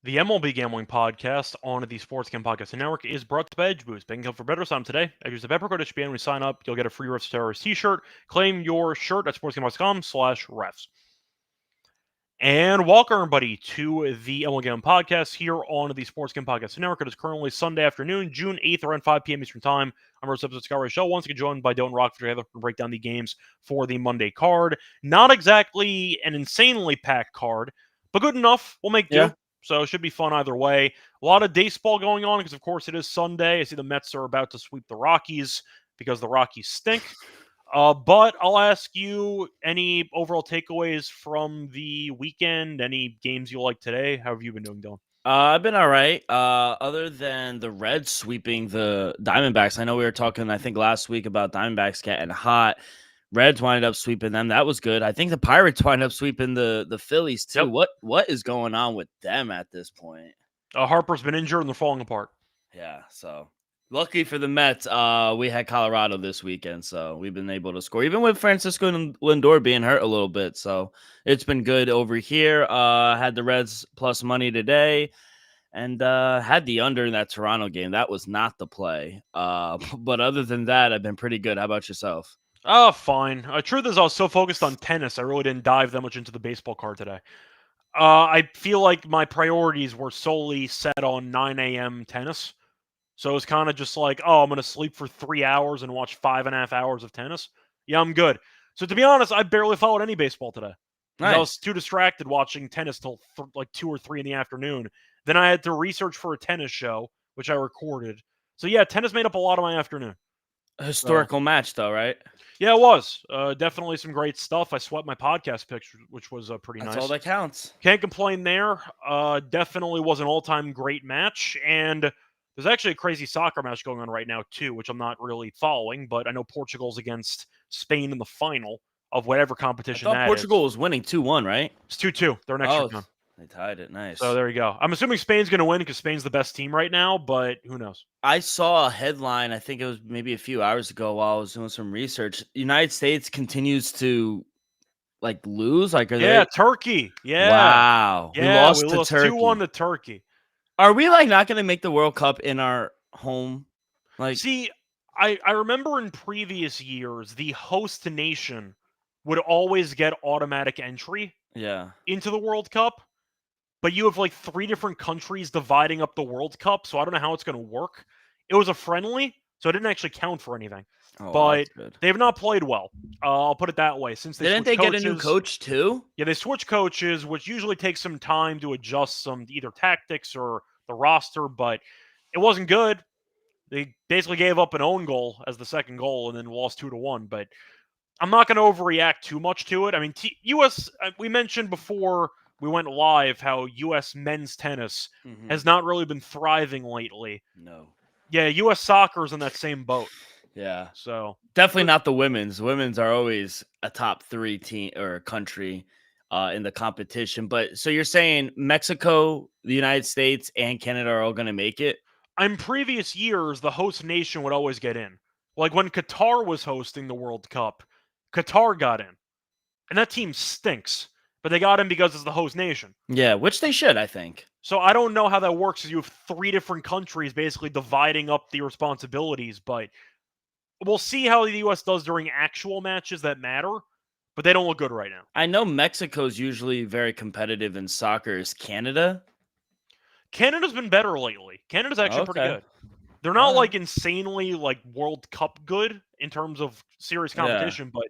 The MLB Gambling Podcast on the Sports Gambling Podcast Network is brought to you by Edge Boost. Banking Hub for better time today. If you use the Pepper Code HBN, when you sign up, you'll get a free Refs Terrorist t-shirt. Claim your shirt at sportsgambling.com/refs. And welcome, everybody, to the MLB Gambling Podcast here on the Sports Gambling Podcast Network. It is currently Sunday afternoon, June 8th, around 5 p.m. Eastern Time. I'm your episode Scott Reichel. Once again, joined by Dylan Rockford together to break down the games for the Monday card. Not exactly an insanely packed card, but good enough. We'll make do. Yeah. So it should be fun either way. A lot of baseball going on because, of course, it is Sunday. I see the Mets are about to sweep the Rockies because the Rockies stink. But I'll ask you any overall takeaways from the weekend, any games you like today. How have you been doing, Dylan? I've been all right. Other than the Reds sweeping the Diamondbacks, I know we were talking, I think, last week about Diamondbacks getting hot. Reds winded up sweeping them. That was good. I think the Pirates wind up sweeping the Phillies too. Yep. What is going on with them at this point? Harper's been injured and they're falling apart. Yeah, so lucky for the Mets, we had Colorado this weekend, so we've been able to score, even with Francisco Lindor being hurt a little bit. So it's been good over here. Had the Reds plus money today. And had the under in that Toronto game. That was not the play. But other than that, I've been pretty good. How about yourself? Oh, fine. Truth is, I was so focused on tennis, I really didn't dive that much into the baseball card today. I feel like my priorities were solely set on 9 a.m. tennis. So it was kind of just like, oh, I'm going to sleep for 3 hours and watch 5.5 hours of tennis. Yeah, I'm good. So to be honest, I barely followed any baseball today. Nice. I was too distracted watching tennis till like 2 or 3 in the afternoon. Then I had to research for a tennis show, which I recorded. So yeah, tennis made up a lot of my afternoon. Historical match, though, right? Yeah, it was. Definitely some great stuff. I swept my podcast picks, which was pretty nice. That's all that counts. Can't complain there. Definitely was an all-time great match. And there's actually a crazy soccer match going on right now, too, which I'm not really following. But I know Portugal's against Spain in the final of whatever competition I thought Portugal was winning 2-1, right? It's 2-2. They're an extra time. They tied it. Nice. So there you go. I'm assuming Spain's going to win because Spain's the best team right now, but who knows? I saw a headline, I think it was maybe a few hours ago while I was doing some research. United States continues to lose. Turkey. Yeah. Wow. Yeah, we lost to Turkey. 2-1 to Turkey. Are we not going to make the World Cup in our home? See, I remember in previous years, the host nation would always get automatic entry into the World Cup. But you have 3 different countries dividing up the World Cup, so I don't know how it's going to work. It was a friendly, so it didn't actually count for anything. But they've not played well. I'll put it that way. Since didn't they get a new coach too? Yeah, they switched coaches, which usually takes some time to adjust some either tactics or the roster, but it wasn't good. They basically gave up an own goal as the second goal and then lost 2-1. But I'm not going to overreact too much to it. I mean, U.S. We mentioned before we went live how U.S. men's tennis has not really been thriving lately. No. Yeah, U.S. soccer's in that same boat. Yeah. So definitely not the women's. Women's are always a top 3 team or country in the competition. But so you're saying Mexico, the United States, and Canada are all going to make it? In previous years, the host nation would always get in. Like when Qatar was hosting the World Cup, Qatar got in. And that team stinks. But they got in because it's the host nation. Yeah, which they should, I think. So I don't know how that works because you have 3 different countries basically dividing up the responsibilities. But we'll see how the U.S. does during actual matches that matter. But they don't look good right now. I know Mexico's usually very competitive in soccer. Is Canada? Canada's been better lately. Canada's actually pretty good. They're not insanely World Cup good in terms of serious competition. But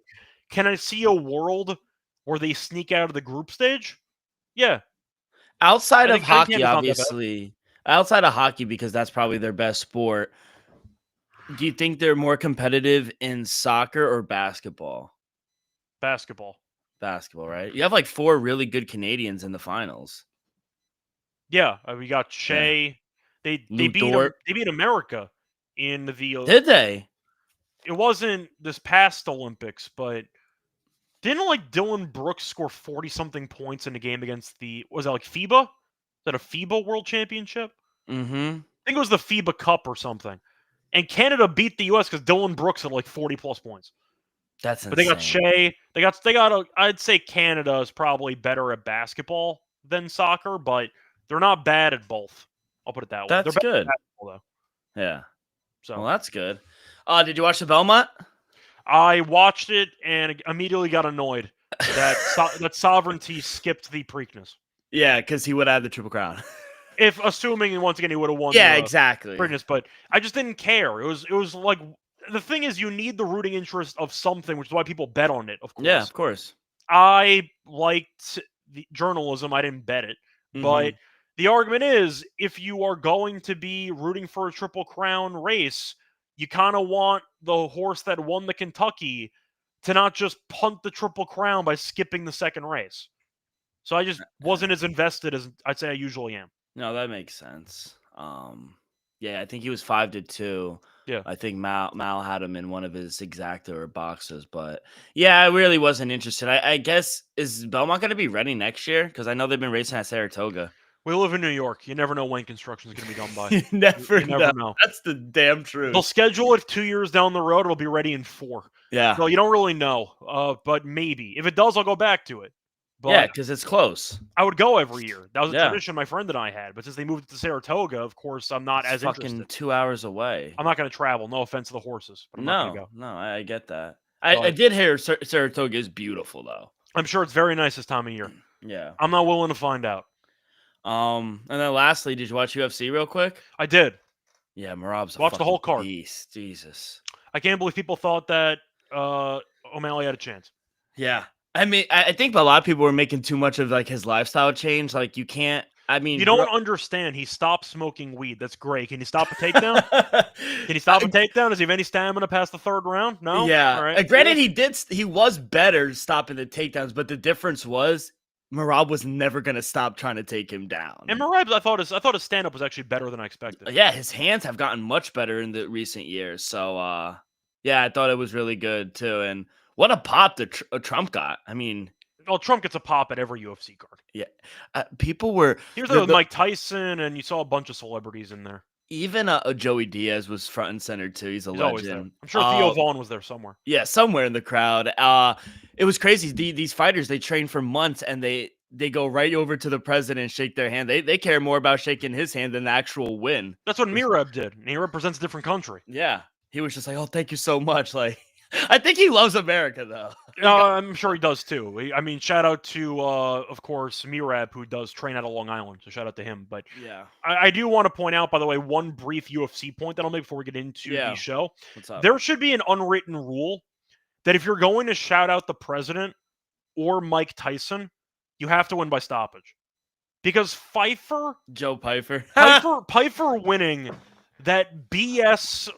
can I see a world where they sneak out of the group stage? Yeah. Outside of hockey, obviously. Outside of hockey, because that's probably their best sport. Do you think they're more competitive in soccer or basketball? Basketball. Basketball, right? You have 4 really good Canadians in the finals. Yeah, we got Shea. Yeah. They beat America in the. Did they? It wasn't this past Olympics, but didn't Dylan Brooks score 40-something points in a game against was that FIBA? Is that a FIBA World Championship? Mm-hmm. I think it was the FIBA Cup or something. And Canada beat the U.S. because Dylan Brooks had 40-plus points. That's insane. But they got Shea. They got. I'd say Canada is probably better at basketball than soccer, but They're not bad at both. I'll put it that way. They're That's better good. at basketball, though. Yeah. So Well, that's good. Did you watch the Belmont? I watched it and immediately got annoyed that that Sovereignty skipped the Preakness. Yeah, because he would have the Triple Crown. If assuming once again he would have won. Yeah, the exactly. Preakness, but I just didn't care. It was like the thing is you need the rooting interest of something, which is why people bet on it. Of course. Yeah, of course. I liked the journalism. I didn't bet it, but the argument is if you are going to be rooting for a Triple Crown race, you kind of want the horse that won the Kentucky to not just punt the Triple Crown by skipping the second race. So I just wasn't as invested as I'd say I usually am. No, that makes sense. Yeah, I think he was 5-2. Yeah. I think Mal had him in one of his exacta or boxes, but yeah, I really wasn't interested. I guess is Belmont going to be ready next year? Because I know they've been racing at Saratoga. We live in New York. You never know when construction is going to be done by. You never know. That's the damn truth. They'll schedule it 2 years down the road. It'll be ready in 4. Yeah. So you don't really know. But maybe. If it does, I'll go back to it. But yeah, because it's close. I would go every year. That was a tradition my friend and I had. But since they moved it to Saratoga, of course, I'm not as fucking interested. 2 hours away. I'm not going to travel. No offense to the horses. But I'm not going to go. No, I get that. I did hear Saratoga is beautiful, though. I'm sure it's very nice this time of year. Yeah. I'm not willing to find out. And then lastly, did you watch UFC real quick? I did. Yeah, Marab's watched the whole card. Beast. Jesus. I can't believe people thought that O'Malley had a chance. Yeah. I mean, I think a lot of people were making too much of like his lifestyle change. Like you can't. I mean, you don't understand. He stopped smoking weed. That's great. Can he stop a takedown? Can he stop a takedown? Does he have any stamina past the third round? No. Yeah. All right. Granted, he was better stopping the takedowns, but the difference was Marab was never going to stop trying to take him down. And Marab, I thought his stand up was actually better than I expected. Yeah, his hands have gotten much better in the recent years. So, yeah, I thought it was really good too. And what a pop that Trump got. I mean, well, Trump gets a pop at every UFC card. Yeah, people were. Here's Mike Tyson, and you saw a bunch of celebrities in there. Even Joey Diaz was front and center too. He's legend. I'm sure Theo Vaughn was there somewhere. Yeah, somewhere in the crowd. It was crazy. These fighters, they train for months, and they go right over to the president and shake their hand. They care more about shaking his hand than the actual win. That's what Merab did, and he represents a different country. Yeah, he was just like, "Oh, thank you so much." Like, I think he loves America, though. I'm sure he does too. I mean, shout out to, of course, Merab, who does train out of Long Island. So shout out to him. But yeah, I do want to point out, by the way, one brief UFC point that I'll make before we get into the show. What's up? There should be an unwritten rule that if you're going to shout out the president or Mike Tyson, you have to win by stoppage. Because Joe Pyfer winning that BS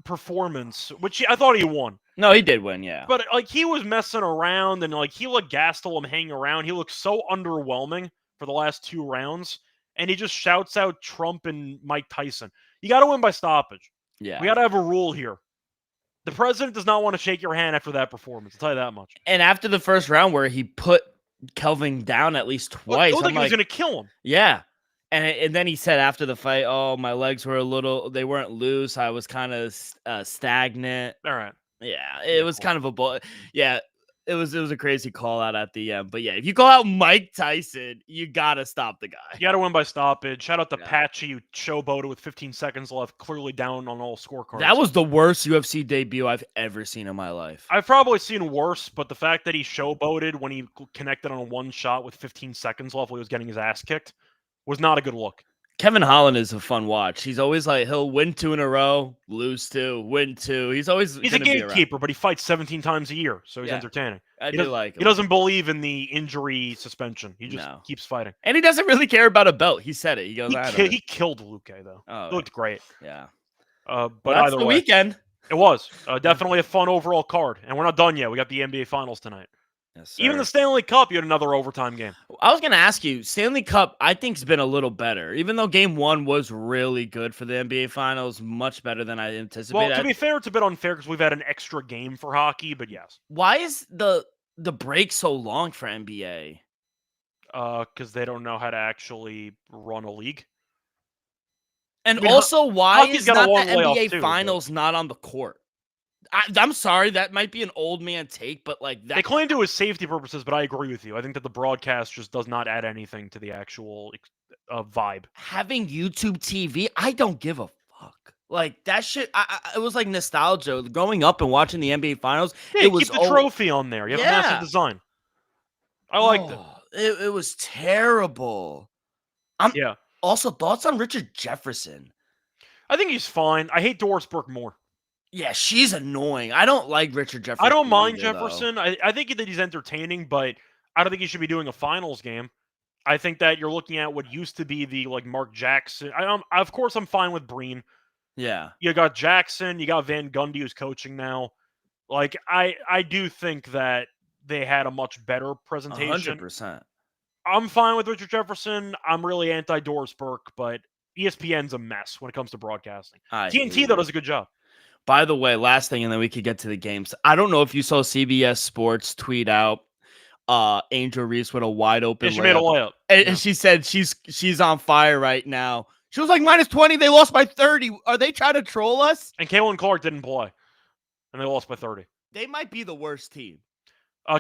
performance, which I thought he won. No, he did win, yeah. But like he was messing around and like he let Gastelum hang around. He looked so underwhelming for the last 2 rounds. And he just shouts out Trump and Mike Tyson. You got to win by stoppage. Yeah. We got to have a rule here. The president does not want to shake your hand after that performance. I'll tell you that much. And after the first round where he put Kelvin down at least twice. I think he was going to kill him. Yeah. And then he said after the fight, "Oh, my legs were they weren't loose. I was kind of stagnant." All right. Yeah, it was kind of a yeah, it was a crazy call out at the end. But yeah, if you call out Mike Tyson, you gotta stop the guy. You gotta win by stoppage. Shout out to Patchy, who showboated with 15 seconds left, clearly down on all scorecards. That was the worst UFC debut I've ever seen in my life. I've probably seen worse, but the fact that he showboated when he connected on one shot with 15 seconds left while he was getting his ass kicked was not a good look. Kevin Holland is a fun watch. He's always like, he'll win 2 in a row, lose 2, win 2. He's a gatekeeper, but he fights 17 times a year, so he's entertaining. I do like him. He doesn't believe in the injury suspension. He just keeps fighting. And he doesn't really care about a belt. He said it. He goes, he killed Luque, though. Oh, he looked great. Yeah. But that's either the way, weekend. It was definitely a fun overall card. And we're not done yet. We got the NBA Finals tonight. Yes, sir. Even the Stanley Cup, you had another overtime game. I was going to ask you, Stanley Cup, I think, has been a little better. Even though Game 1 was really good for the NBA Finals, much better than I anticipated. Well, to be fair, it's a bit unfair because we've had an extra game for hockey, but yes. Why is the break so long for NBA? Because they don't know how to actually run a league. And also, why is not the NBA Finals not on the court? I'm sorry, that might be an old man take, but like that. They claim to his safety purposes, but I agree with you. I think that the broadcast just does not add anything to the actual vibe. Having YouTube TV, I don't give a fuck. Like that shit, it was like nostalgia. Growing up and watching the NBA Finals, Yeah, it was keep the trophy on there. You have a massive design. I liked it. It was terrible. Yeah. Also, thoughts on Richard Jefferson? I think he's fine. I hate Doris Burke more. Yeah, she's annoying. I don't like Richard Jefferson. I don't mind either, Jefferson. I think that he's entertaining, but I don't think he should be doing a finals game. I think that you're looking at what used to be the like Mark Jackson. Of course, I'm fine with Breen. Yeah. You got Jackson. You got Van Gundy, who's coaching now. Like I do think that they had a much better presentation. 100%. I'm fine with Richard Jefferson. I'm really anti Doris Burke, but ESPN's a mess when it comes to broadcasting. TNT though does a good job. By the way, last thing, and then we could get to the games. I don't know if you saw CBS Sports tweet out Angel Reese with a wide open layup. She made a layup. And she said she's on fire right now. She was like -20. They lost by 30. Are they trying to troll us? And Caitlin Clark didn't play. And they lost by 30. They might be the worst team.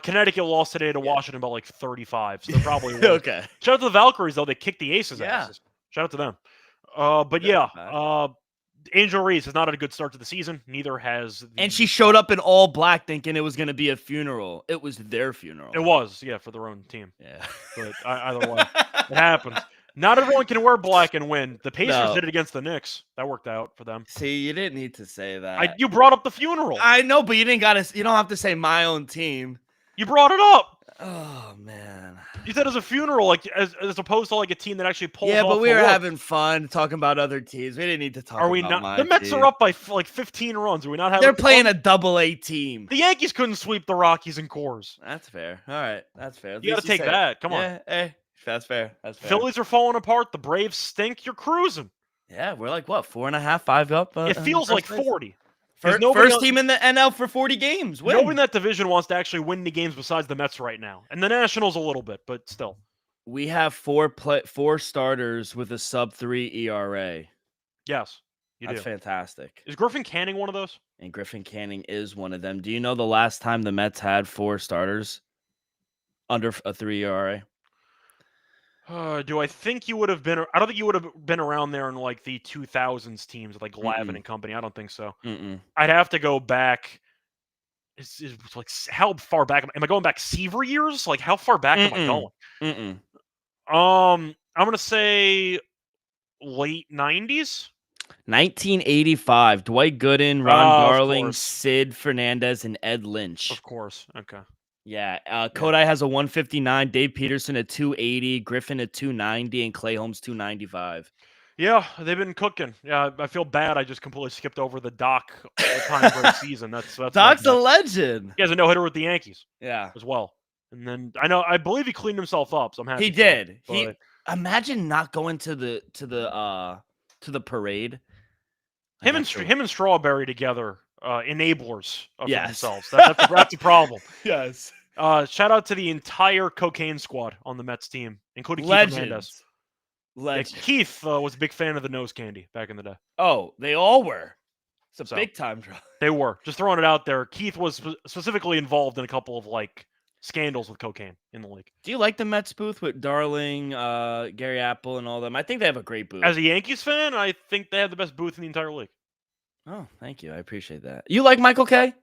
Connecticut lost today to Washington by like 35. So they're probably okay. Shout out to the Valkyries, though. They kicked the Aces' asses. Shout out to them. But Angel Reese has not had a good start to the season. Neither has. And she showed up in all black thinking it was going to be a funeral. It was their funeral. It was, for their own team. Yeah. But either way, it happens. Not everyone can wear black and win. The Pacers did it against the Knicks. That worked out for them. See, you didn't need to say that. You brought up the funeral. I know, but you don't have to say my own team. You brought it up. Oh, man. You said it was a funeral, like as opposed to like a team that actually pulls off. Yeah, but we were having fun talking about other teams. We didn't need to talk about my The Mets team. are up by like 15 runs. Are we not having They're playing a double-A team. The Yankees couldn't sweep the Rockies and Coors. That's fair. All right. That's fair. You got to take that. Come on. That's fair. That's fair. Phillies are falling apart. The Braves stink. You're cruising. Yeah, we're like, what, 4.5, 5 up? It feels like 40. First team in the NL for 40 games. Nobody in that division wants to actually win the games besides the Mets right now. And the Nationals a little bit, but still. We have four starters with a sub-3 ERA. Yes, you do. That's fantastic. Is Griffin Canning one of those? And Griffin Canning is one of them. Do you know the last time the Mets had 4 starters under a 3 ERA? Do I think you would have been? I don't think you would have been around there in like the 2000s teams like Glavine and company. I don't think so. I'd have to go back. It's like how far back am I going back? Seaver years? Like how far back am I going? I'm gonna say late 90s. 1985. Dwight Gooden, Ron Darling, Sid Fernandez, and Ed Lynch. Of course. Okay. Yeah. Kodai has a 159, Dave Peterson a 280, Griffin a 290, and Clay Holmes 295. Yeah, they've been cooking. Yeah, I feel bad. I just completely skipped over the Doc time for the season. That's Doc's a legend. He has a no-hitter with the Yankees. Yeah. As well. And then I believe he cleaned himself up, so I'm happy. He did. Imagine not going to the parade. Him and Strawberry together, enablers of themselves. That's a problem. Yes. Shout out to the entire cocaine squad on the Mets team, including Keith Hernandez. Keith was a big fan of the nose candy back in the day. Oh, they all were. It's a big time drug. They were. Just throwing it out there. Keith was specifically involved in a couple of like scandals with cocaine in the league. Do you like the Mets booth with Darling, Gary Apple, and all them? I think they have a great booth. As a Yankees fan, I think they have the best booth in the entire league. Oh, thank you. I appreciate that. You like Michael Kay?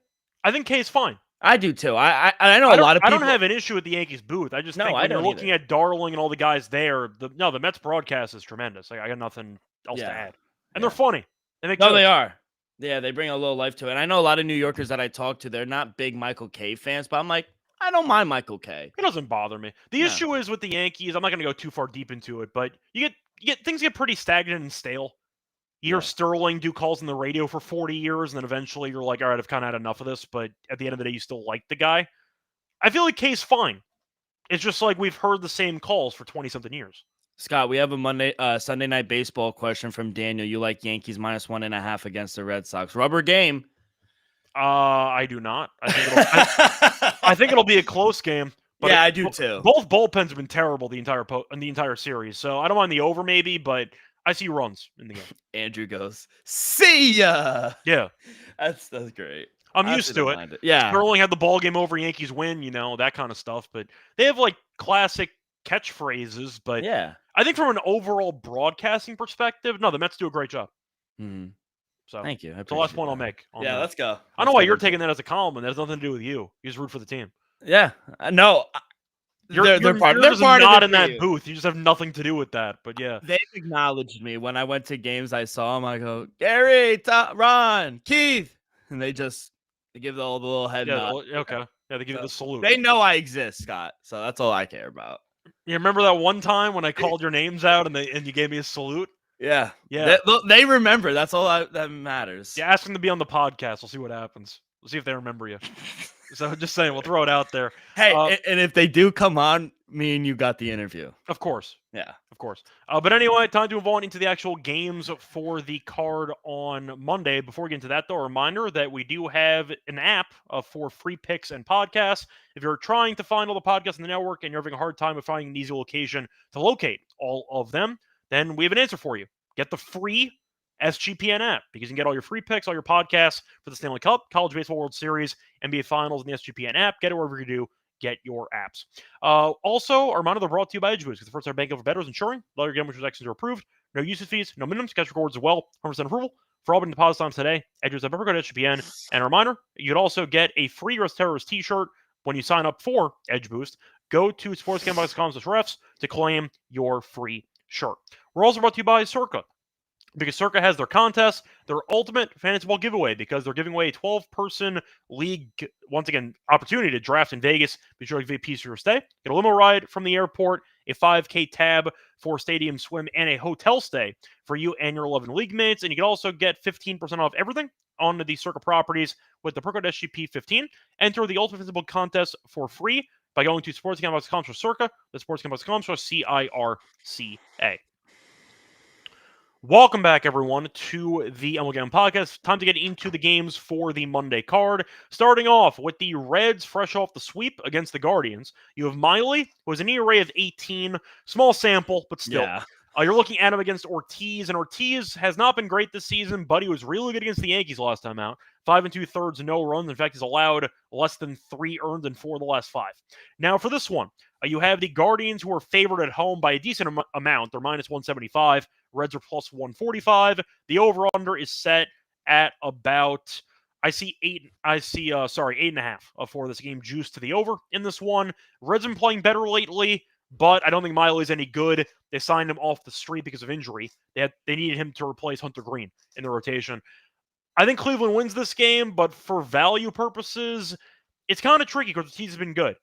I think Kay's fine. I do too. I know a lot of people. I don't have an issue with the Yankees booth. I just think when you're looking at Darling and all the guys there, the Mets broadcast is tremendous. Like, I got nothing else to add. And they're funny. They are. Yeah, they bring a little life to it. And I know a lot of New Yorkers that I talk to, they're not big Michael Kay fans, but I'm like, I don't mind Michael Kay. It doesn't bother me. The issue is with the Yankees, I'm not going to go too far deep into it, but things get pretty stagnant and stale. You hear Sterling do calls on the radio for 40 years, and then eventually you're like, all right, I've kind of had enough of this, but at the end of the day, you still like the guy. I feel like Kay's fine. It's just like we've heard the same calls for 20-something years. Scott, we have a Sunday night baseball question from Daniel. You like Yankees -1.5 against the Red Sox. Rubber game. I do not. I think it'll be a close game. But I do too. Both bullpens have been terrible the entire series, so I don't mind the over maybe, but I see runs in the game. Andrew goes, see ya. Yeah. That's great. I'm I used don't to it. mind it. Yeah. Sterling had the ball game over, Yankees win, that kind of stuff. But they have like classic catchphrases. But Yeah. I think from an overall broadcasting perspective, no, the Mets do a great job. Mhm. So Thank you. I it's the last appreciate point I'll that. make on Yeah, that. let's go. I don't know why you're taking that as a compliment. That has nothing to do with you. You just root for the team. Yeah. No. You're They're part of not the in that team. booth. You just have nothing to do with that. But yeah. They acknowledged me when I went to games. I saw them. I go, Gary, Ron, Keith, and they give the little head Yeah, nod. okay. Yeah, they give you the salute. They know I exist, Scott. So that's all I care about. You remember that one time when I called your names out and you gave me a salute? Yeah. Yeah. They remember. That's all that matters. Yeah, ask them to be on the podcast. We'll see what happens. We'll see if they remember you. So just saying, we'll throw it out there. Hey, and if they do come on, me and you got the interview. Of course. Yeah. Of course. But anyway, time to move on into the actual games for the card on Monday. Before we get into that, though, a reminder that we do have an app for free picks and podcasts. If you're trying to find all the podcasts in the network and you're having a hard time of finding an easy location to locate all of them, then we have an answer for you. Get the free SGPN app because you can get all your free picks, all your podcasts for the Stanley Cup, College Baseball World Series, NBA Finals in the SGPN app. Get it wherever you do. Get your apps. Also, a reminder, they're brought to you by EdgeBoost because the first bank of bettors ensuring all your gambling transactions are approved. No usage fees, no minimums, cash rewards as well. 100% approval for all deposit times today. EdgeBoost have ever go to SGPN. And a reminder, you'd also get a free US Terrorist t-shirt when you sign up for EdgeBoost. Go to sportsgamblingcom/refs to claim your free shirt. We're also brought to you by Circa, because Circa has their contest, their ultimate fantasy ball giveaway, because they're giving away a 12-person league, once again, opportunity to draft in Vegas. Be sure to give a piece of your stay. Get a limo ride from the airport, a 5K tab for stadium swim, and a hotel stay for you and your 11 league mates. And you can also get 15% off everything on the Circa properties with the Percode SGP15. Enter the ultimate fantasy ball contest for free by going to sportsgamble.com/Circa, that's sportsgamble.com/CIRCA. Welcome back, everyone, to the MLB Gambling Podcast. Time to get into the games for the Monday card. Starting off with the Reds, fresh off the sweep against the Guardians. You have Miley, who has an ERA of 18. Small sample, but still. Yeah. You're looking at him against Ortiz, and Ortiz has not been great this season, but he was really good against the Yankees last time out. 5 2/3, no runs. In fact, he's allowed less than 3 earned in 4 of the last 5. Now, for this one, you have the Guardians, who are favored at home by a decent amount. They're minus 175. Reds are plus 145. The over/under is set at about, eight and a half for this game, juice to the over in this one. Reds have been playing better lately, but I don't think Miley's any good. They signed him off the street because of injury. They needed him to replace Hunter Green in the rotation. I think Cleveland wins this game, but for value purposes, it's kind of tricky because the team's been good.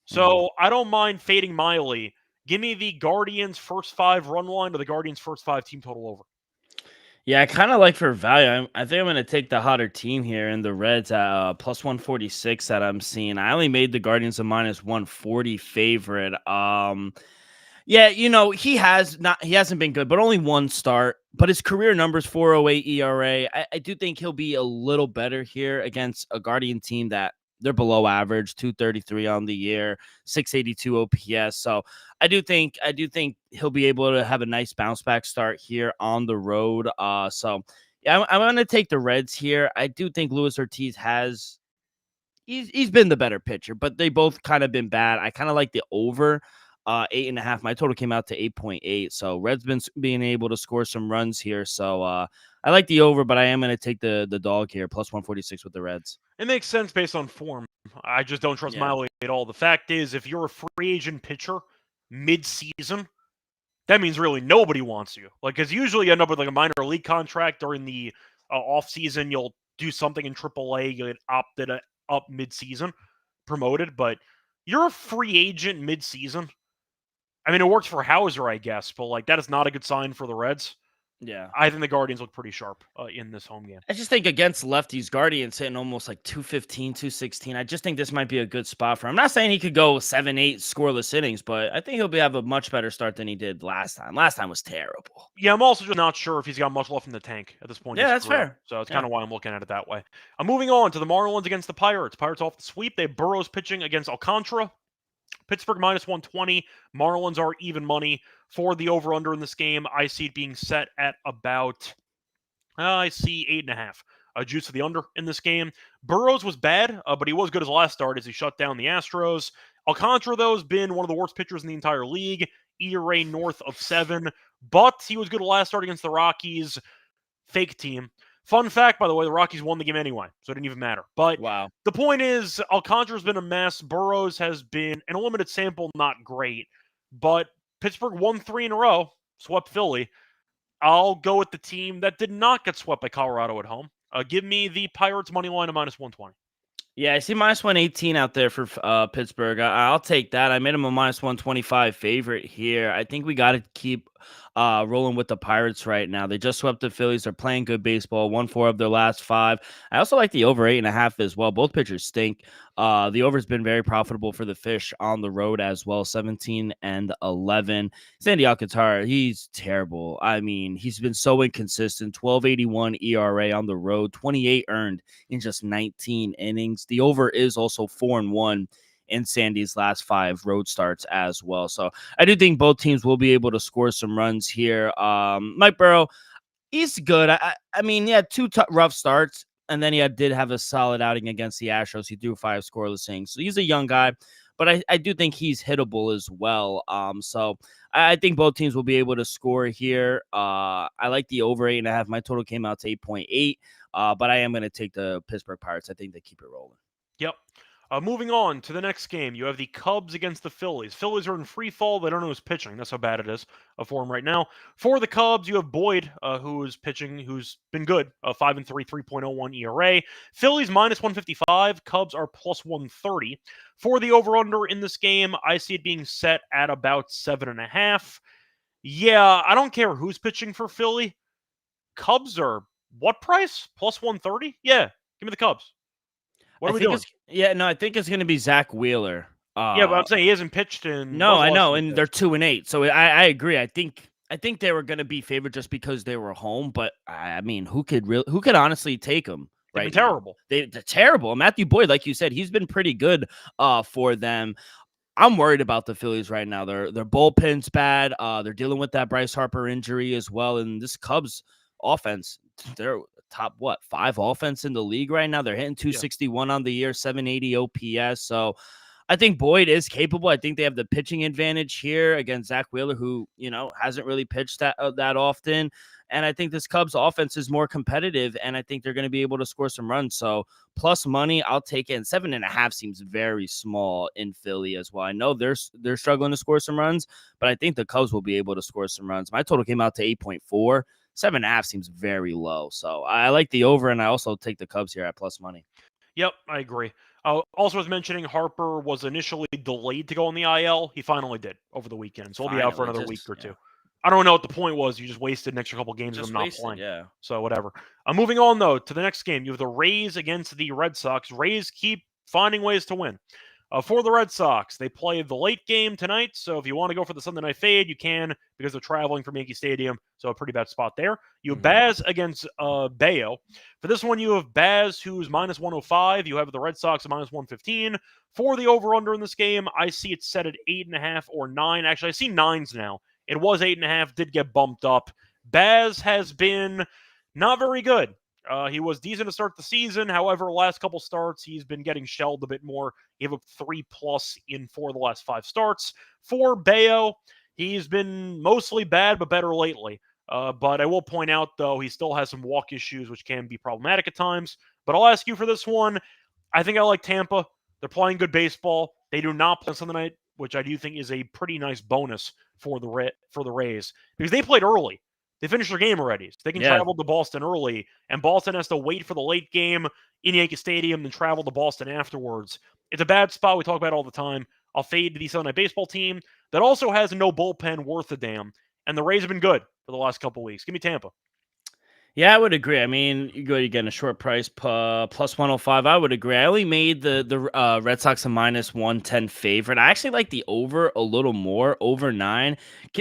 So I don't mind fading Miley. Give me the Guardians' first 5 run line or the Guardians' first 5 team total over. Yeah, I kind of like for value. I think I'm going to take the hotter team here in the Reds at plus 146 that I'm seeing. I only made the Guardians a minus 140 favorite. Yeah, he hasn't been good, but only one start. But his career numbers 4.08 ERA. I do think he'll be a little better here against a Guardian team that they're below average, 233 on the year, 682 OPS. So I do think he'll be able to have a nice bounce back start here on the road. So yeah, I'm going to take the Reds here. I do think Luis Ortiz he's been the better pitcher, but they both kind of been bad. I kind of like the over 8.5. My total came out to 8.8. So Reds been being able to score some runs here. So I like the over, but I am going to take the dog here, plus 146 with the Reds. It makes sense based on form. I just don't trust Miley at all. The fact is, if you're a free agent pitcher mid-season, that means really nobody wants you. Because usually you end up with a minor league contract during the off-season. You'll do something in AAA. You get opted up mid-season, promoted. But you're a free agent mid-season. I mean, it works for Hauser, I guess, but that is not a good sign for the Reds. Yeah. I think the Guardians look pretty sharp in this home game. I just think against lefties, Guardians hitting almost 215, 216. I just think this might be a good spot for him. I'm not saying he could go 7-8 scoreless innings, but I think he'll have a much better start than he did last time. Last time was terrible. Yeah, I'm also just not sure if he's got much left in the tank at this point. Yeah, that's fair. So that's kind of why I'm looking at it that way. I'm moving on to the Marlins against the Pirates. Pirates off the sweep. They have Burrows pitching against Alcantara. Pittsburgh minus 120. Marlins are even money for the over-under in this game. I see it being set at about, I see 8.5 juice to the under in this game. Burrows was bad, but he was good his last start as he shut down the Astros. Alcantara, though, has been one of the worst pitchers in the entire league, ERA north of 7, but he was good last start against the Rockies. Fake team. Fun fact, by the way, the Rockies won the game anyway, so it didn't even matter. But Wow. the point is, Alcantara's been a mess. Burrows has been, in a limited sample, not great. But Pittsburgh won 3 in a row, swept Philly. I'll go with the team that did not get swept by Colorado at home. Give me the Pirates money line of -120. Yeah, I see -118 out there for Pittsburgh. I'll take that. I made him a -125 favorite here. I think we got to keep rolling with the Pirates right now. They just swept the Phillies. They're playing good baseball. Won 4 of their last 5. I also like the over 8.5 as well. Both pitchers stink. The over has been very profitable for the Fish on the road as well. 17-11. Sandy Alcantara, he's terrible. I mean, he's been so inconsistent. 12.81 ERA on the road. 28 earned in just 19 innings. The over is also 4-1 in Sandy's last 5 road starts as well. So I do think both teams will be able to score some runs here. Mike Burrow, he's good. I mean, he had 2 rough starts, and then he did have a solid outing against the Astros. He threw 5 scoreless innings. So he's a young guy, but I do think he's hittable as well. So I think both teams will be able to score here. I like the over 8.5. My total came out to 8.8, but I am going to take the Pittsburgh Pirates. I think they keep it rolling. Yep. Moving on to the next game, you have the Cubs against the Phillies. Phillies are in free fall. They don't know who's pitching. That's how bad it is for them right now. For the Cubs, you have Boyd, who is pitching, who's been good. 5-3, 3.01 ERA. Phillies -155. Cubs are +130. For the over-under in this game, I see it being set at about 7.5. Yeah, I don't care who's pitching for Philly. Cubs are what price? +130? Yeah, give me the Cubs. What are we doing? I think it's going to be Zach Wheeler. Yeah, but I'm saying he hasn't pitched in. No, I know, and they're 2-8. So I agree. I think they were going to be favored just because they were home. But I mean, who could honestly take them? They've right been now? terrible. They're terrible. Matthew Boyd, like you said, he's been pretty good for them. I'm worried about the Phillies right now. Their bullpen's bad. They're dealing with that Bryce Harper injury as well, and this Cubs offense, they're top 5 offense in the league right now. They're hitting 261 on the year, 780 OPS. So I think Boyd is capable. I think they have the pitching advantage here against Zach Wheeler, who hasn't really pitched that often. And I think this Cubs offense is more competitive, and I think they're going to be able to score some runs. So plus money, I'll take it. And 7.5 seems very small in Philly as well. I know they're struggling to score some runs, but I think the Cubs will be able to score some runs. My total came out to 8.4. 7.5 seems very low. So I like the over, and I also take the Cubs here at plus money. Yep, I agree. Also, was mentioning Harper was initially delayed to go on the IL. He finally did over the weekend, so he'll be out for another week or two. I don't know what the point was. You just wasted an extra couple games of him not playing. Yeah. So whatever. Moving on, though, to the next game. You have the Rays against the Red Sox. Rays keep finding ways to win. For the Red Sox, they play the late game tonight, so if you want to go for the Sunday night fade, you can because they're traveling from Yankee Stadium, so a pretty bad spot there. You have Baz against Bayo. For this one, you have Baz, who's -105. You have the Red Sox at -115. For the over-under in this game, I see it set at 8.5 or 9. Actually, I see 9s now. It was 8.5, did get bumped up. Baz has been not very good. He was decent to start the season. However, last couple starts, he's been getting shelled a bit more. He gave up 3+ in 4 of the last 5 starts. For Bayo, he's been mostly bad, but better lately. But I will point out, though, he still has some walk issues, which can be problematic at times. But I'll ask you for this one. I think I like Tampa. They're playing good baseball. They do not play Sunday night, which I do think is a pretty nice bonus for the Rays, because they played early. They finished their game already. So they can travel to Boston early, and Boston has to wait for the late game in Yankee Stadium and travel to Boston afterwards. It's a bad spot. We talk about it all the time. I'll fade the Sunday night baseball team that also has no bullpen worth a damn, and the Rays have been good for the last couple weeks. Give me Tampa. Yeah, I would agree. I mean, you get a short price plus 105. I would agree. I only made the Red Sox a -110 favorite. I actually like the over a little more, over 9.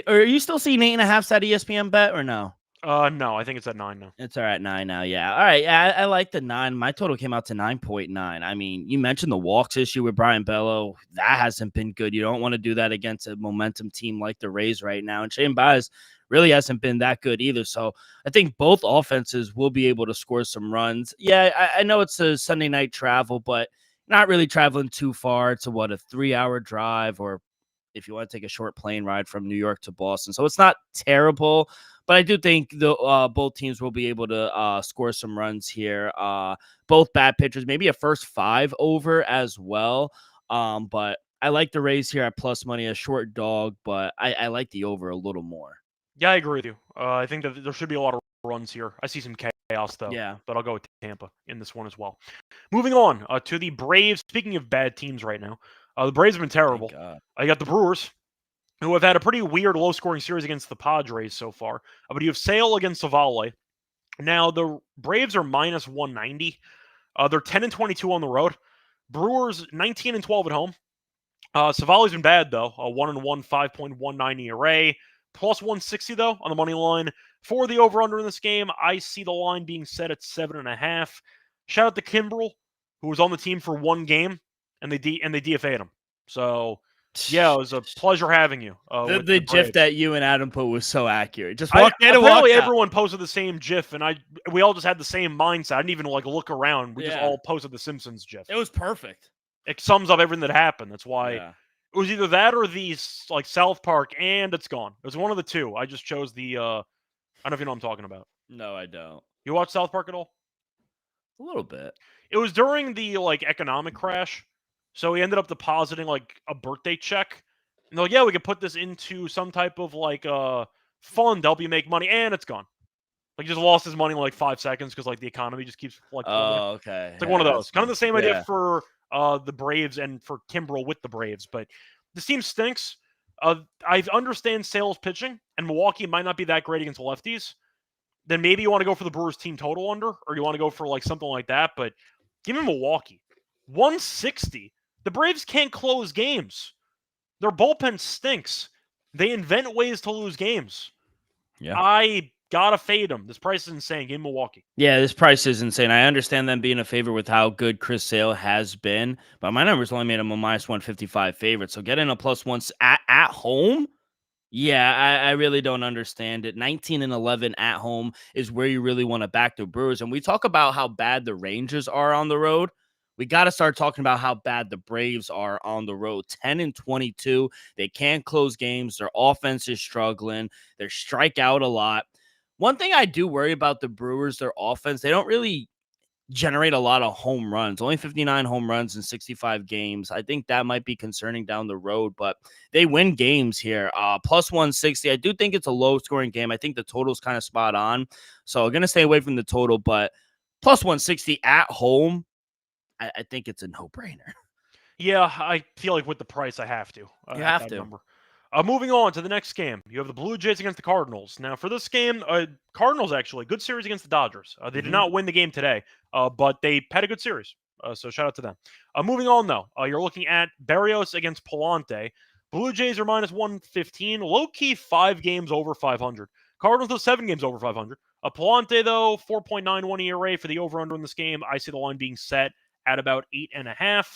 Are you still seeing 8.5 at ESPN bet or no? No, I think it's at 9 now. It's all right 9 now. Yeah. All right. Yeah, I like the 9. My total came out to 9.9. I mean, you mentioned the walks issue with Brian Bello. That hasn't been good. You don't want to do that against a momentum team like the Rays right now. And Shane Baez really hasn't been that good either. So I think both offenses will be able to score some runs. Yeah, I know it's a Sunday night travel, but not really traveling too far. It's a 3-hour drive, or if you want to take a short plane ride from New York to Boston. So it's not terrible, but I do think the both teams will be able to score some runs here. Both bad pitchers, maybe a first 5 over as well. But I like the Rays here at plus money, a short dog, but I like the over a little more. Yeah, I agree with you. I think that there should be a lot of runs here. I see some chaos, though. Yeah. But I'll go with Tampa in this one as well. Moving on to the Braves. Speaking of bad teams right now, the Braves have been terrible. You got the Brewers, who have had a pretty weird low-scoring series against the Padres so far. But you have Sale against Savale. Now, the Braves are minus 190. They're 10-22 on the road. Brewers 19-12 at home. Savale's been bad, though. 1-1, 5.19 ERA. Plus 160, though, on the money line. For the over-under in this game, I see the line being set at 7.5. Shout out to Kimbrel, who was on the team for one game, and they DFA'd him. So, yeah, it was a pleasure having you. The GIF that you and Adam put was so accurate. Just walk in and walk apparently out. Everyone posted the same GIF, and we all just had the same mindset. I didn't even look around. We just all posted the Simpsons GIF. It was perfect. It sums up everything that happened. That's why it was either that or the South Park, and it's gone. It was one of the two. I just chose the. I don't know if you know what I'm talking about. No, I don't. You watch South Park at all? A little bit. It was during the economic crash, so he ended up depositing a birthday check. And they're like, yeah, we could put this into some type of fund to help you make money, and it's gone. He just lost his money in 5 seconds because the economy just keeps Oh, okay. It's one of those. Kind of the same idea for the Braves and for Kimbrel with the Braves, but this team stinks. I understand Sale's pitching, and Milwaukee might not be that great against lefties. Then maybe you want to go for the Brewers team total under, or you want to go for something like that. But give me Milwaukee 160. The Braves can't close games. Their bullpen stinks. They invent ways to lose games. Yeah, I gotta fade them. This price is insane. Give me Milwaukee. Yeah, this price is insane. I understand them being a favorite with how good Chris Sale has been, but my numbers only made him a minus 155 favorite. So getting a plus one at home. Yeah, I really don't understand it. 19-11 at home is where you really want to back the Brewers. And we talk about how bad the Rangers are on the road. We got to start talking about how bad the Braves are on the road. 10-22. They can't close games. Their offense is struggling. They strike out a lot. One thing I do worry about the Brewers, their offense, they don't really generate a lot of home runs, only 59 home runs in 65 games. I think that might be concerning down the road, but they win games here. Plus 160. I do think it's a low scoring game. I think the total's kind of spot on. So I'm going to stay away from the total, but plus 160 at home, I think it's a no brainer. Yeah, I feel like with the price, I have to. You have to. Number. Moving on to the next game, you have the Blue Jays against the Cardinals. Now, for this game, Cardinals actually good series against the Dodgers. They did not win the game today, but they had a good series. So shout out to them. Moving on though, you're looking at Berrios against Palante. Blue Jays are minus 115. Low key 5 games over 500. Cardinals are 7 games over 500. Palante though 4.91 ERA for the over under in this game. I see the line being set at about 8.5.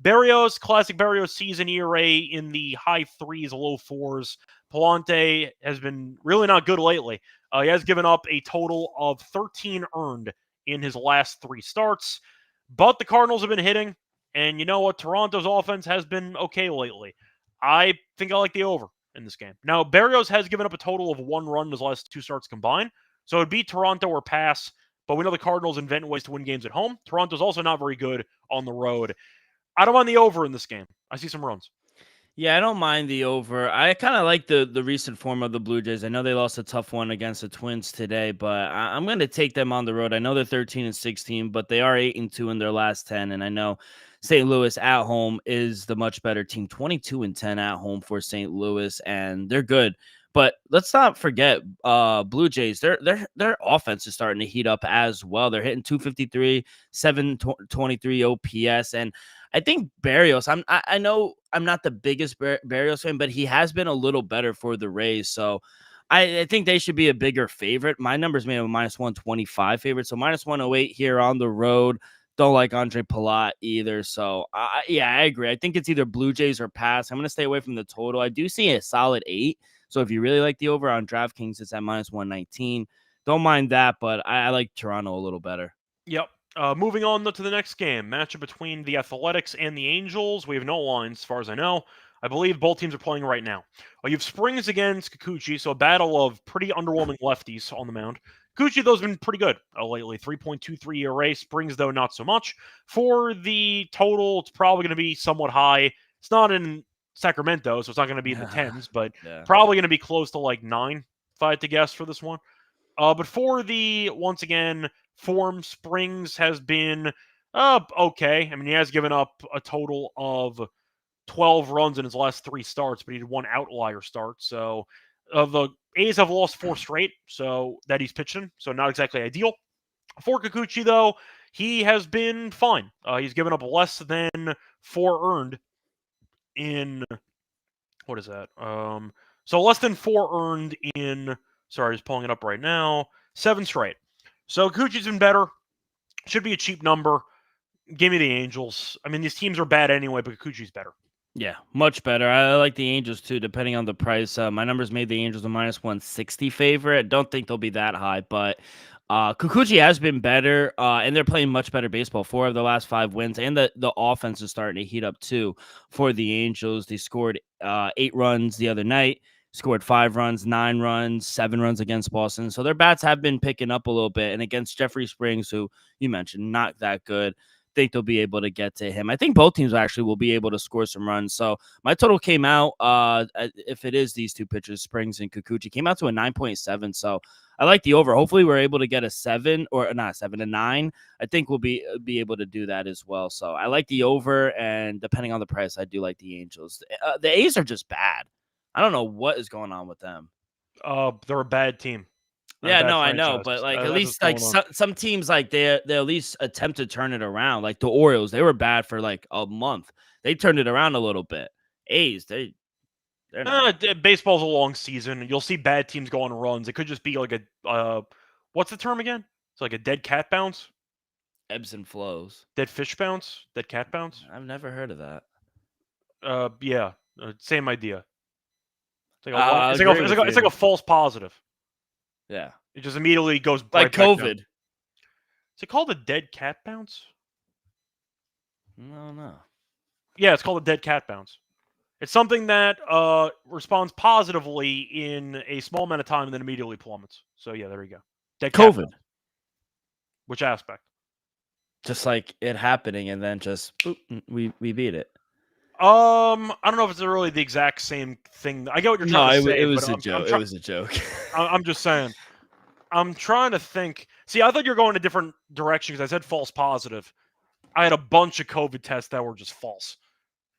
Berrios, classic Berrios season ERA in the high 3s, low 4s. Palante has been really not good lately. He has given up a total of 13 earned in his last 3 starts. But the Cardinals have been hitting, and you know what? Toronto's offense has been okay lately. I think I like the over in this game. Now, Berrios has given up a total of 1 run in his last 2 starts combined, so it'd be Toronto or pass, but we know the Cardinals invent ways to win games at home. Toronto's also not very good on the road. I don't mind the over in this game. I see some runs. Yeah, I don't mind the over. I kind of like the recent form of the Blue Jays. I know they lost a tough one against the Twins today, but I'm going to take them on the road. I know they're 13-16, but they are 8-2 in their last 10, and I know St. Louis at home is the much better team. 22-10 at home for St. Louis, and they're good. But let's not forget, Blue Jays, their offense is starting to heat up as well. They're hitting 253, 723 OPS, and I think Berrios, I know I'm not the biggest Berrios fan, but he has been a little better for the Rays. So I think they should be a bigger favorite. My number's made a minus 125 favorite, so minus 108 here on the road. Don't like Andre Palat either. So, yeah, I agree. I think it's either Blue Jays or pass. I'm going to stay away from the total. I do see a solid 8. So if you really like the over on DraftKings, it's at minus 119. Don't mind that, but I like Toronto a little better. Yep. Moving on to the next game, matchup between the Athletics and the Angels. We have no lines, as far as I know. I believe both teams are playing right now. You have Springs against Kikuchi, so a battle of pretty underwhelming lefties on the mound. Kikuchi, though, has been pretty good lately. 3.23 ERA. Springs, though, not so much. For the total, it's probably going to be somewhat high. It's not in Sacramento, so it's not going to be in the tens, but probably going to be close to like 9, if I had to guess, for this one. But for the, once again, form, Springs has been okay. I mean, he has given up a total of 12 runs in his last 3 starts, but he did 1 outlier start. So the A's have lost 4 straight, so that he's pitched in, so not exactly ideal. For Kikuchi, though, he has been fine. He's given up less than 4 earned in, what is that? So less than 4 earned in, sorry, just pulling it up right now, 7 straight. So Kikuchi's been better. Should be a cheap number. Give me the Angels. I mean, these teams are bad anyway, but Kikuchi's better. Yeah, much better. I like the Angels too, depending on the price. My numbers made the Angels a minus 160 favorite. Don't think they'll be that high, but Kikuchi has been better, and they're playing much better baseball. 4 of the last 5 wins, and the offense is starting to heat up too for the Angels. They scored 8 runs the other night, scored 5 runs, 9 runs, 7 runs against Boston. So their bats have been picking up a little bit, and against Jeffrey Springs, who you mentioned, not that good. Think they'll be able to get to him. I think both teams actually will be able to score some runs. So my total came out, if it is these 2 pitchers, Springs and Kikuchi, came out to a 9.7. So I like the over. Hopefully we're able to get a 7, or not 7, a 9. I think we'll be able to do that as well. So I like the over, and depending on the price, I do like the Angels. The A's are just bad. I don't know what is going on with them. They're a bad team. Yeah, no, I know, but like at least like some teams, like they at least attempt to turn it around. Like the Orioles, they were bad for like a month. They turned it around a little bit. A's, they're not. Baseball's a long season. You'll see bad teams go on runs. It could just be like a what's the term again? It's like a dead cat bounce. Ebbs and flows. Dead fish bounce. Dead cat bounce. I've never heard of that. Yeah, same idea. It's like a false positive. Yeah. It just immediately goes like COVID. Is it called a dead cat bounce? No. Yeah, it's called a dead cat bounce. It's something that responds positively in a small amount of time and then immediately plummets. So yeah, there you go. Dead COVID. Cat bounce. Which aspect? Just like it happening and then just boop, we beat it. I don't know if it's really the exact same thing. I get what you're trying to say. It was a joke. It was a joke. I'm just saying. I'm trying to think. See, I thought you were going a different direction because I said false positive. I had a bunch of COVID tests that were just false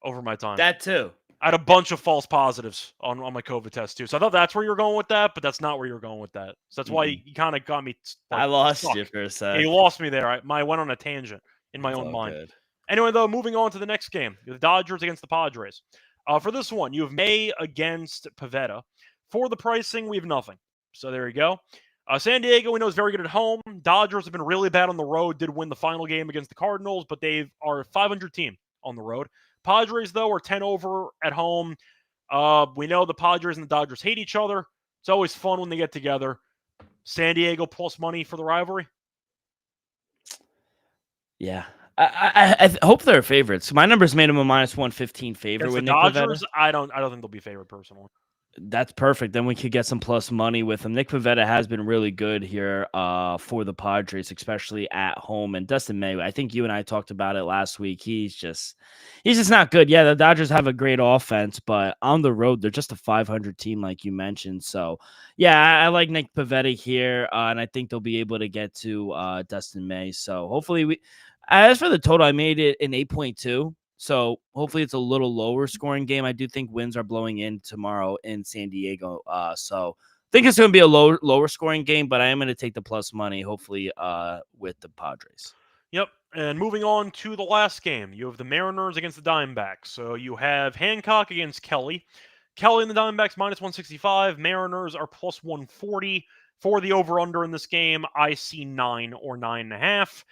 over my time. That too. I had a bunch of false positives on my COVID test too. So I thought that's where you were going with that, but that's not where you were going with that. So that's why you kind of got me. I lost you for a second. You lost me there. I went on a tangent in my own mind. Good. Anyway, though, moving on to the next game, the Dodgers against the Padres. For this one, you have May against Pivetta. For the pricing, we have nothing. So there you go. San Diego, we know, is very good at home. Dodgers have been really bad on the road. Did win the final game against the Cardinals, but they are a 500 team on the road. Padres, though, are 10 over at home. We know the Padres and the Dodgers hate each other. It's always fun when they get together. San Diego plus money for the rivalry. Yeah. I hope they're favorites. My numbers made them a minus 115 favorite with the Dodgers. I don't think they'll be favored personally. That's perfect. Then we could get some plus money with him. Nick Pivetta has been really good here for the Padres, especially at home. And Dustin May, I think you and I talked about it last week. He's just not good. Yeah, the Dodgers have a great offense, but on the road, they're just a 500 team, like you mentioned. So, yeah, I like Nick Pivetta here, and I think they'll be able to get to Dustin May. So, hopefully as for the total, I made it an 8.2. So hopefully it's a little lower scoring game. I do think winds are blowing in tomorrow in San Diego. So I think it's going to be a lower scoring game, but I am going to take the plus money, hopefully with the Padres. Yep. And moving on to the last game, you have the Mariners against the Diamondbacks. So you have Hancock against Kelly. Kelly and the Diamondbacks minus 165. Mariners are plus 140. For the over-under in this game, I see 9 or 9.5.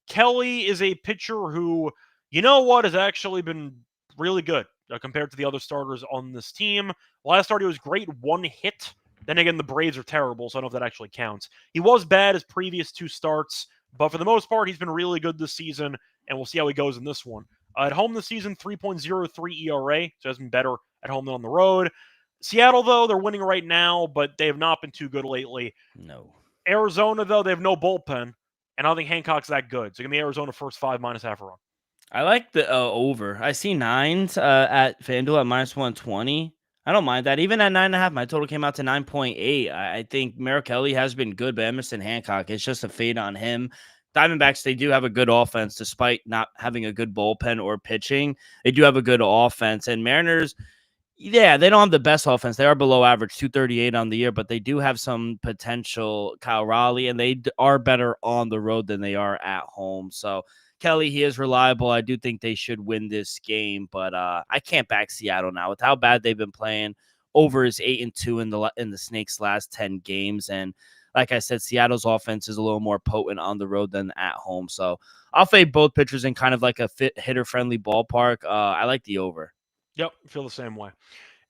Kelly is a pitcher who, has actually been really good compared to the other starters on this team. Last start, he was great, 1 hit. Then again, the Braves are terrible, so I don't know if that actually counts. He was bad his previous 2 starts, but for the most part, he's been really good this season, and we'll see how he goes in this one. At home this season, 3.03 ERA, so has been better at home than on the road. Seattle, though, they're winning right now, but they have not been too good lately. No. Arizona, though, they have no bullpen, and I don't think Hancock's that good. So give me Arizona first 5 minus half a run. I like the over. I see 9s at FanDuel at minus 120. I don't mind that. Even at 9.5, my total came out to 9.8. I think Kelly has been good, but Emerson Hancock, it's just a fade on him. Diamondbacks, they do have a good offense despite not having a good bullpen or pitching. They do have a good offense. And Mariners, yeah, they don't have the best offense. They are below average, 238 on the year, but they do have some potential. Kyle Raleigh, and they are better on the road than they are at home. So Kelly, he is reliable. I do think they should win this game, but I can't back Seattle now with how bad they've been playing. Over is 8-2 in the Snakes' last 10 games, and like I said, Seattle's offense is a little more potent on the road than at home. So I'll fade both pitchers in kind of like a hitter-friendly ballpark. I like the over. Yep, feel the same way.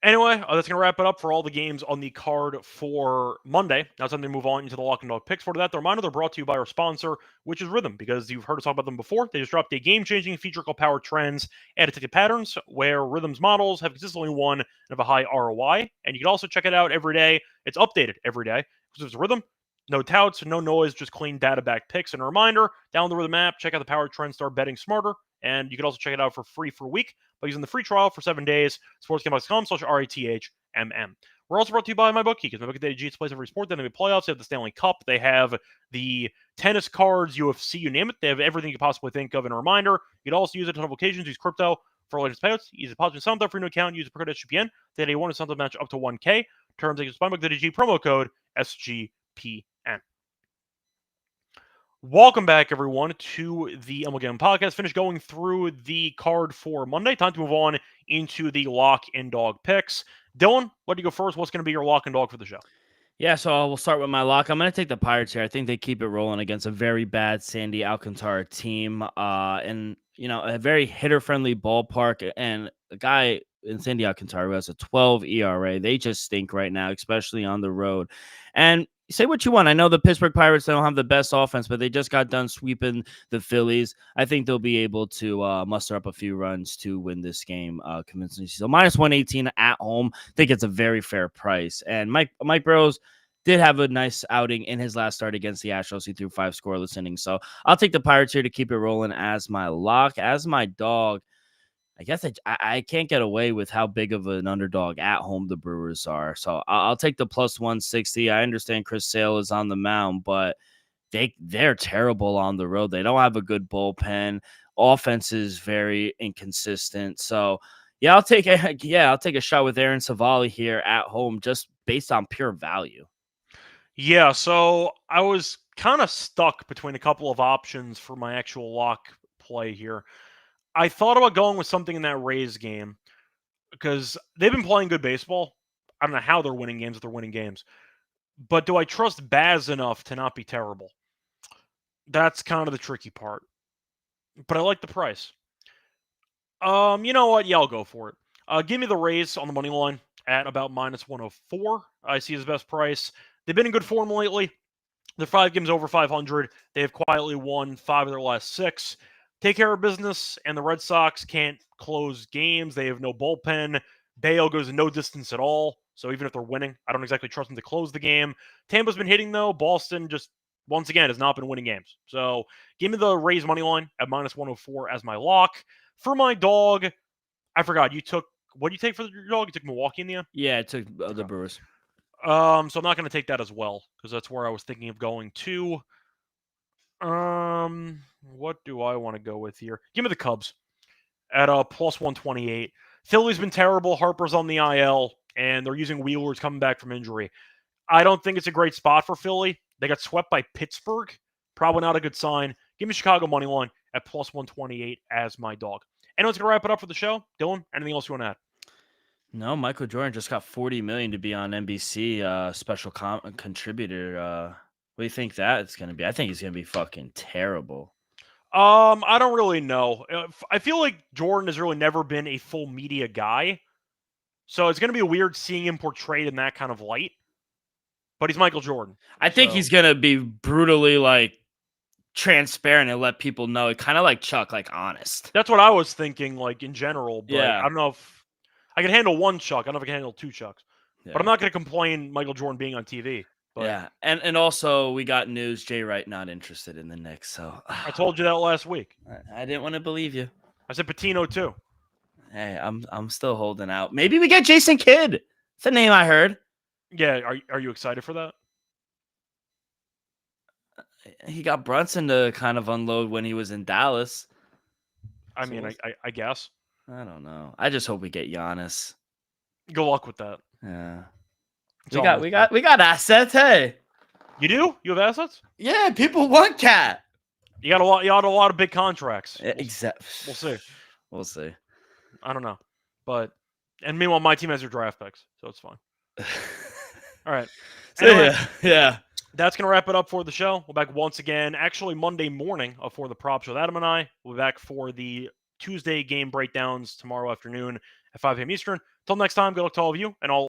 Anyway, that's going to wrap it up for all the games on the card for Monday. Now it's time to move on into the Lock and Dog picks. For that, the reminder, they're brought to you by our sponsor, which is Rhythm, because you've heard us talk about them before. They just dropped a game-changing feature called Power Trends and Added Ticket Patterns, where Rhythm's models have consistently won and have a high ROI. And you can also check it out every day. It's updated every day. Because it's Rhythm, no touts, no noise, just clean data-backed picks. And a reminder, download the Rhythm app, check out the Power Trends, start betting smarter. And you can also check it out for free for a week by using the free trial for 7 days. sportsgamble.com/RATHMM. We're also brought to you by MyBookie, because MyBookie is a place every sport. They have the playoffs. They have the Stanley Cup. They have the tennis cards, UFC, you name it. They have everything you could possibly think of. And a reminder, you can also use it on occasions. Use crypto for latest payouts. Use the deposit sign up for a new account. Use the promo code SGPN. They had a one to match up to 1K. Terms and MyBookie.ag promo code SGPN. Welcome back, everyone, to the MLB Gambling Podcast. Finished going through the card for Monday. Time to move on into the Lock and Dog picks. Dylan, let you go first. What's going to be your Lock and Dog for the show? Yeah, so we'll start with my lock. I'm going to take the Pirates here. I think they keep it rolling against a very bad Sandy Alcantara team, and a very hitter-friendly ballpark. And a guy in Sandy Alcantara who has a 12 ERA. They just stink right now, especially on the road. And say what you want. I know the Pittsburgh Pirates don't have the best offense, but they just got done sweeping the Phillies. I think they'll be able to muster up a few runs to win this game convincingly. So minus 118 at home. I think it's a very fair price. And Mike Burrows did have a nice outing in his last start against the Astros. He threw 5 scoreless innings. So I'll take the Pirates here to keep it rolling as my lock. As my dog, I guess I can't get away with how big of an underdog at home the Brewers are. So I'll take the plus 160. I understand Chris Sale is on the mound, but they're terrible on the road. They don't have a good bullpen. Offense is very inconsistent. So I'll take a shot with Aaron Savali here at home just based on pure value. Yeah, so I was kind of stuck between a couple of options for my actual lock play here. I thought about going with something in that Rays game because they've been playing good baseball. I don't know how they're winning games if they're winning games. But do I trust Baz enough to not be terrible? That's kind of the tricky part. But I like the price. You know what? Yeah, I'll go for it. Give me the Rays on the money line at about minus 104. I see his best price. They've been in good form lately. They're 5 games over 500. They have quietly won 5 of their last 6. Take care of business, and the Red Sox can't close games. They have no bullpen. Bayo goes no distance at all. So even if they're winning, I don't exactly trust them to close the game. Tampa's been hitting, though. Boston just, once again, has not been winning games. So give me the Rays money line at minus 104 as my lock. For my dog, I forgot. What do you take for your dog? You took Milwaukee in the end? Yeah, I took the Brewers. So I'm not going to take that as well because that's where I was thinking of going to. What do I want to go with here? Give me the Cubs at plus 128. Philly's been terrible. Harper's on the IL, and they're using Wheeler's coming back from injury. I don't think it's a great spot for Philly. They got swept by Pittsburgh. Probably not a good sign. Give me Chicago money line at plus 128 as my dog. Anyone's going to wrap it up for the show? Dylan, anything else you want to add? No, Michael Jordan just got $40 million to be on NBC, special contributor. What do you think that's gonna be? I think he's gonna be fucking terrible. I don't really know. I feel like Jordan has really never been a full media guy, so it's gonna be weird seeing him portrayed in that kind of light. But he's Michael Jordan. I think he's gonna be brutally like transparent and let people know, kind of like Chuck, like honest. That's what I was thinking, like in general. But Yeah. I don't know if I can handle one Chuck. I don't know if I can handle two Chucks. Yeah. But I'm not going to complain Michael Jordan being on TV. But yeah, and also we got news: Jay Wright not interested in the Knicks. So I told you that last week. I didn't want to believe you. I said Patino too. Hey, I'm still holding out. Maybe we get Jason Kidd. It's a name I heard. Yeah, are you excited for that? He got Brunson to kind of unload when he was in Dallas. I mean, I guess. I don't know. I just hope we get Giannis. Good luck with that. Yeah. It's We got assets. Hey. You do? You have assets? Yeah, people want Cat. You got a lot of big contracts. We'll see. We'll see. I don't know. And meanwhile my team has their draft picks, so it's fine. All right. So Anyway, yeah. That's going to wrap it up for the show. We're back once again, actually Monday morning for the props with Adam and I. We'll be back for the Tuesday game breakdowns tomorrow afternoon at 5 p.m. Eastern. Until next time, good luck to all of you and all